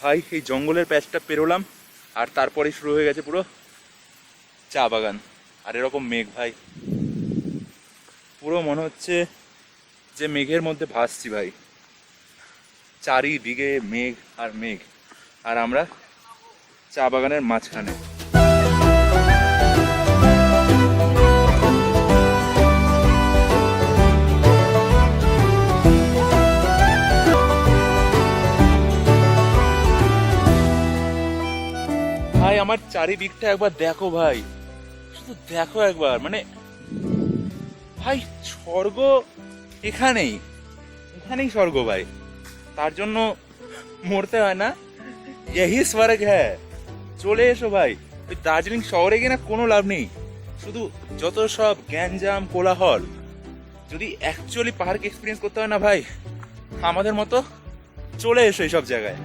ভাই এই জঙ্গলের প্যাচটা পেরোলাম আর তারপরে শুরু হয়ে গেছে পুরো চা বাগান। আর এরকম মেঘ ভাই, পুরো মনে হচ্ছে যে মেঘের মধ্যে ভাসছি ভাই। চারিদিকে মেঘ আর মেঘ, আর আমরা চা বাগানের মাঝখানে। ভাই আমার চারিদিকটা একবার দেখো ভাই, শুধু দেখো একবার, মানে ভাই স্বর্গ এখানেই, এখানেই স্বর্গ ভাই। তার জন্য মরতে হয় না, यही স্বর্গ হ্যাঁ। চলে এসো ভাই, ওই দার্জিলিং শহরে গিয়ে না কোনো লাভ নেই, শুধু যত সব গ্যাঞ্জাম কোলাহল। যদি অ্যাকচুয়ালি পাহাড়কে এক্সপিরিয়েন্স করতে হয় না ভাই, আমাদের মতো চলে এসো এইসব জায়গায়।